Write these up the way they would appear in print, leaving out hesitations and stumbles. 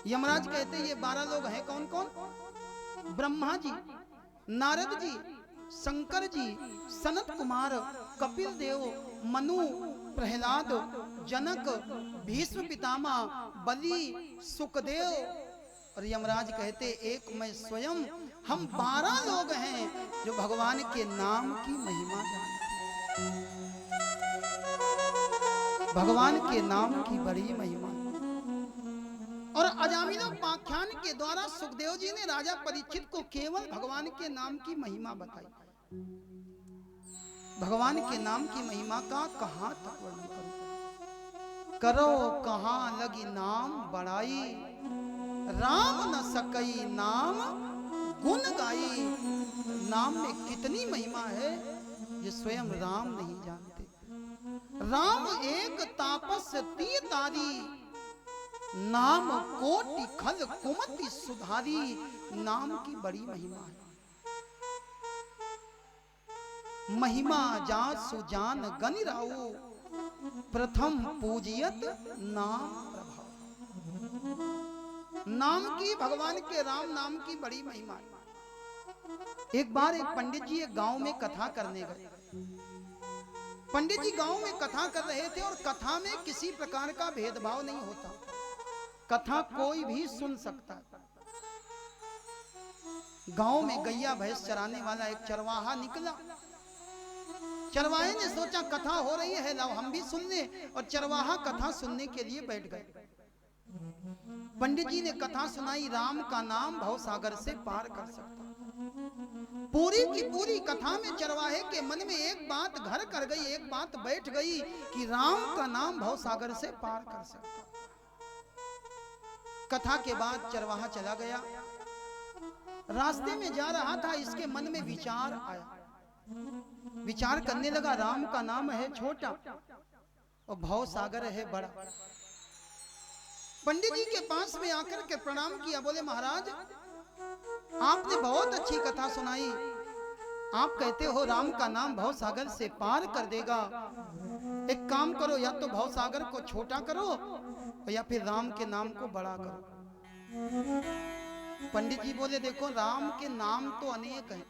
यमराज कहते ये 12 लोग हैं कौन कौन? ब्रह्मा जी, नारद जी, शंकर जी, सनत कुमार, कपिल देव, मनु, प्रहलाद, जनक, भीष्म पितामह, बलि, सुखदेव और यमराज कहते एक मैं स्वयं, हम 12 लोग हैं जो भगवान के नाम की महिमा जानते हैं। भगवान के नाम की बड़ी महिमा। और अजामिलोपाख्यान के द्वारा सुखदेव जी ने राजा परीक्षित को केवल भगवान के नाम की महिमा बताई। भगवान के नाम की महिमा का कहां तक वर्णन करो, कहां लगी नाम बड़ाई, राम न सकई नाम गुण गाई। नाम में कितनी महिमा है ये स्वयं राम नहीं जानते। राम एक तापस ती तारी, नाम कोटि खल कुमति सुधारी। नाम की बड़ी महिमा है। महिमा जा सुजान गनि राऊ, प्रथम पूजियत नाम प्रभाव। नाम की, भगवान के राम नाम की बड़ी महिमा है। एक बार एक पंडित जी एक गांव में कथा करने गए। पंडित जी गांव में कथा कर रहे थे और कथा में किसी प्रकार का भेदभाव नहीं होता, कथा कोई भी सुन सकता है। गांव में गैया भैंस चराने वाला एक चरवाहा निकला। चरवाहे ने सोचा कथा हो रही है, लाओ हम भी सुन ले, और चरवाहा कथा सुनने के लिए बैठ गए। पंडित जी ने कथा सुनाई, राम का नाम भवसागर से पार कर सकता। पूरी की पूरी कथा में चरवाहे के मन में एक बात घर कर गई, एक बात बैठ गई कि राम का नाम भवसागर से पार कर सकता। कथा के बाद चरवाहा चला गया। रास्ते में जा रहा था, इसके मन में विचार आया। विचार करने लगा, राम का नाम है छोटा और भव सागर है बड़ा। पंडित जी के पास में आकर के प्रणाम किया, बोले महाराज आपने बहुत अच्छी कथा सुनाई। आप कहते हो राम का नाम भव सागर से पार कर देगा। एक काम करो, या तो भव सागर को छोटा करो या फिर राम के नाम को बड़ा करो। पंडित जी बोले देखो राम के नाम तो अनेक हैं,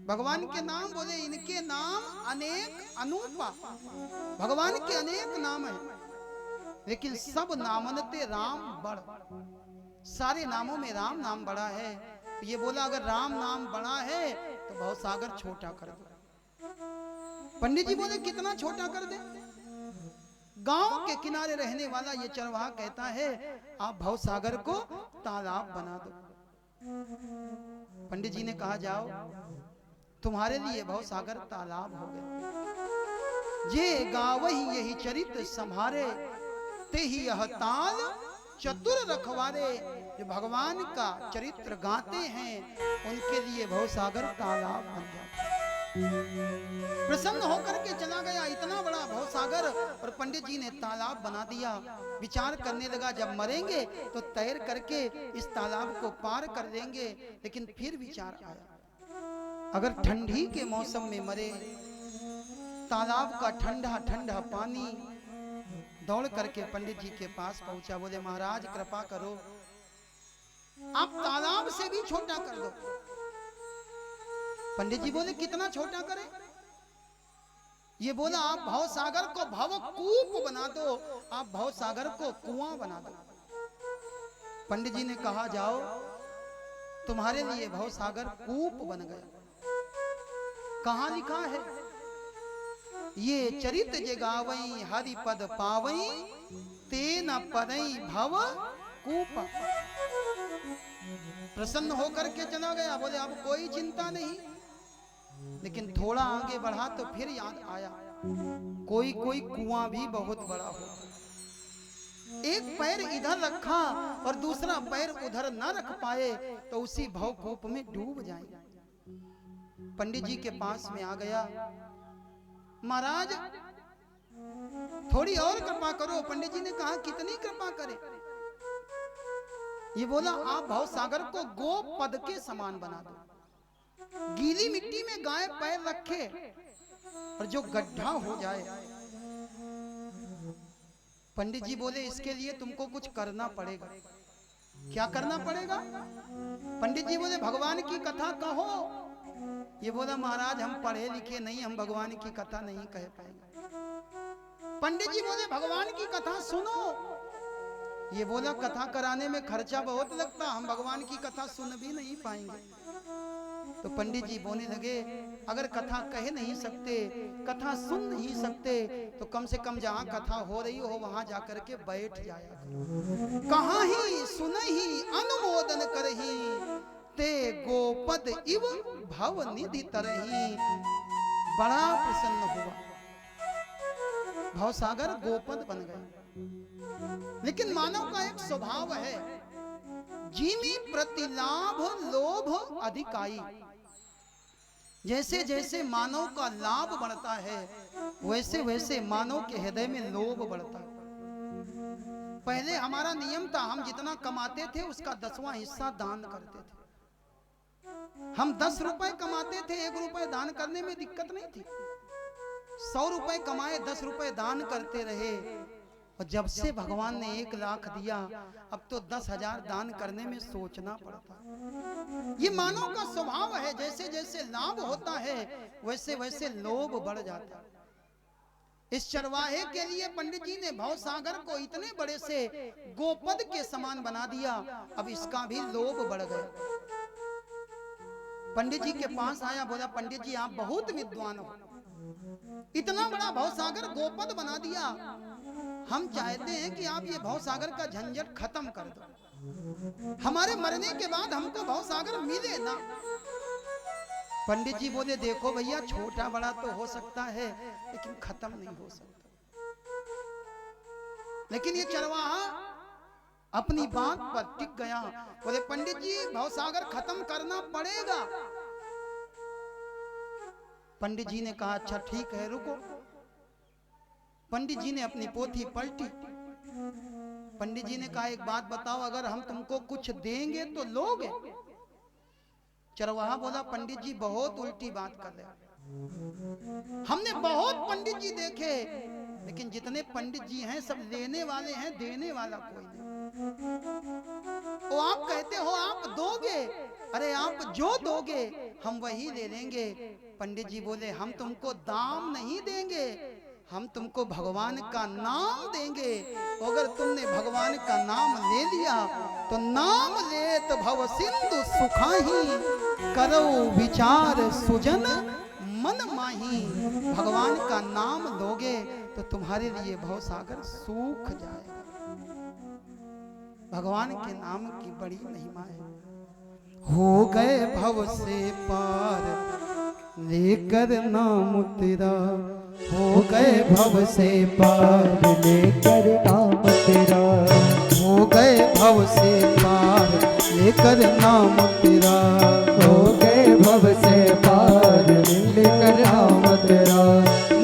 भगवान के नाम बोले इनके नाम अनेक अनूपा। भगवान के अनेक नाम हैं, लेकिन सब नामनते राम बड़। सारे नामों में राम नाम बड़ा है। ये बोला अगर राम नाम बड़ा है तो भवसागर छोटा कर दो। पंडित जी बोले कितना छोटा कर दे? गांव के किनारे रहने वाला ये चरवाहा कहता है आप भवसागर को तालाब बना दो। पंडित जी ने कहा जाओ तुम्हारे लिए भवसागर तालाब हो गया। ये गावही यही चरित्र संभारे, ते ही यह ताल चतुर रखवारे। जो भगवान का चरित्र गाते हैं उनके लिए भवसागर तालाब बन जाता है। प्रसन्न होकर के चला गया, इतना बड़ा भवसागर, और पंडित जी ने तालाब बना दिया। विचार करने लगा जब मरेंगे तो तैर करके इस तालाब को पार कर देंगे। लेकिन फिर विचार आया अगर ठंडी के मौसम में मरे, तालाब का ठंडा ठंडा पानी। दौड़ करके पंडित जी के पास पहुंचा, बोले महाराज कृपा करो आप तालाब से भी छोटा कर दो। पंडित जी बोले कितना छोटा करें? ये बोला आप भवसागर को भवकूप बना दो, आप भवसागर को कुआं बना दो। पंडित जी ने कहा जाओ तुम्हारे लिए भवसागर कूप बन गया। कहां लिखा है? ये चरित जे गावई हरि पद पावई, तेन पदई भव कूप। प्रसन्न होकर के चला गया, बोले अब कोई चिंता नहीं। लेकिन थोड़ा आगे बढ़ा तो फिर याद आया कोई कोई कुआं भी बहुत बड़ा हो। एक पैर इधर रखा और दूसरा पैर उधर न रख पाए तो उसी भवकूप में डूब जाएंगे। पंडित जी के पास में आ गया, महाराज थोड़ी और कृपा करो। पंडित जी ने कहा कितनी कृपा करें? ये बोला आप भवसागर को गो पद के समान बना दो। गीली मिट्टी में गाय पैर रखे, और जो गड्ढा हो जाए पंडित जी बोले इसके लिए तुमको कुछ करना पड़ेगा। क्या करना पड़ेगा? पंडित जी बोले भगवान की कथा कहो। ये बोला महाराज हम पढ़े लिखे नहीं, हम भगवान की कथा नहीं कह पाएंगे। पंडित जी बोले भगवान की कथा सुनो। ये बोला कथा कराने में खर्चा बहुत लगता, हम भगवान की कथा सुन भी नहीं पाएंगे। तो पंडित जी बोलने लगे अगर कथा कह नहीं सकते, कथा सुन नहीं सकते, तो कम से कम जहाँ कथा हो रही हो वहां जाकर के बैठ जाया करो। कहाँ ही सुनहि अनुमोदन करही, ते गोपद इव भव निधि तरही। बड़ा प्रसन्न हुआ, भवसागर गोपद बन गए। लेकिन मानव का एक स्वभाव है, जीमी प्रतिलाभ लोभ अधिकाई। जैसे जैसे मानव का लाभ बढ़ता है वैसे वैसे मानव के हृदय में लोभ बढ़ता है। पहले हमारा नियम था, हम जितना कमाते थे उसका 10वां हिस्सा दान करते थे। हम 10 रुपए कमाते थे, 1 रुपए दान करने में दिक्कत नहीं थी। 100 रुपए कमाए 10 रुपए दान करते रहे। और जब से भगवान ने 1 लाख दिया, अब तो 10,000 दान करने में सोचना पड़ता। ये मानव का स्वभाव है, जैसे जैसे लाभ होता है वैसे वैसे लोभ बढ़ जाता है। इस चरवाहे के लिए पंडित जी ने भवसागर को इतने बड़े से गोपद के समान बना दिया, अब इसका भी लोभ बढ़ गया। पंडित जी के पास आया, बोला पंडित जी आप बहुत विद्वान हो, इतना बड़ा भवसागर गोपद बना दिया, हम चाहते हैं कि आप ये भवसागर का झंझट खत्म कर दो, हमारे मरने के बाद हमको भवसागर मिले ना। पंडित जी बोले देखो भैया छोटा बड़ा तो हो सकता है लेकिन खत्म नहीं हो सकता। लेकिन ये चरवाहा अपनी बात पर टिक गया, बोले पंडित जी भवसागर खत्म करना पड़ेगा। पंडित जी ने कहा अच्छा ठीक है रुको। पंडित जी ने अपनी पोथी पलटी। पंडित जी ने कहा एक बात बताओ, अगर हम तुमको कुछ देंगे तो लोगे? चरवाहा बोला पंडित जी बहुत उल्टी बात कर रहे हैं, हमने बहुत पंडित जी देखे, लेकिन जितने पंडित जी हैं सब लेने वाले हैं, देने वाला कोई नहीं। वो आप कहते हो आप दोगे, अरे आप जो दोगे हम वही ले लेंगे। पंडित जी बोले हम तुमको दाम नहीं देंगे, हम तुमको भगवान का नाम देंगे। अगर तुमने भगवान का नाम ले लिया तो नाम ले तो भव सिंधु सुखाही, करो विचार सुजन मन माही। भगवान का नाम लोगे तो तुम्हारे लिए भवसागर सूख जाएगा। भगवान के नाम की बड़ी महिमा है। हो गए भव से पार लेकर नाम तेरा, हो गए भव से पार लेकर नाम तेरा, हो गए भव से पार लेकर नाम तेरा, हो गए भव से पार लेकर नाम तेरा।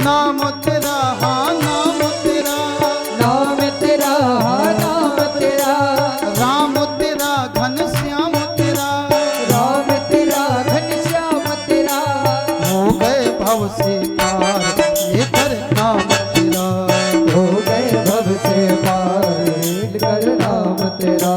नाम तेरा हाँ नाम तेरा, नाम तेरा हाँ नाम तेरा, राम तेरा घन श्याम तेरा, राम तेरा घन श्याम तेरा, हो गए भव से पार लेकर नाम तेरा, हो गए भव से पार लेकर नाम तेरा।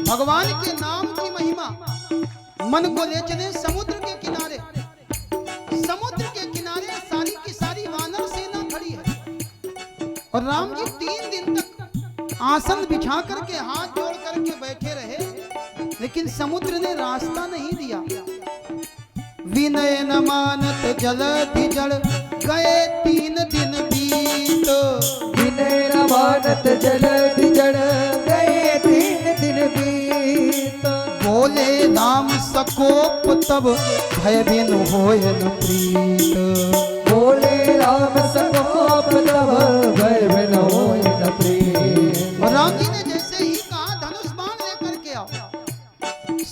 भगवान के नाम की महिमा। मन को ले चले समुद्र के किनारे। समुद्र के किनारे सारी की सारी वानर सेना खड़ी है और राम जी 3 दिन तक आसन बिछा करके हाथ जोड़ करके बैठे रहे, लेकिन समुद्र ने रास्ता नहीं दिया। विनय न मानत जलधि जड़, गए 3 दिन बीत। विनय न मानत जलधि जड़, गए 3 दिन बीत। बोले राम सकोप तब भय बिन होय न प्रीत। बोले राम सकोप तब भय बिन होय न प्रीत। और राम जी ने जैसे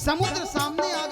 समुद्र सामने आ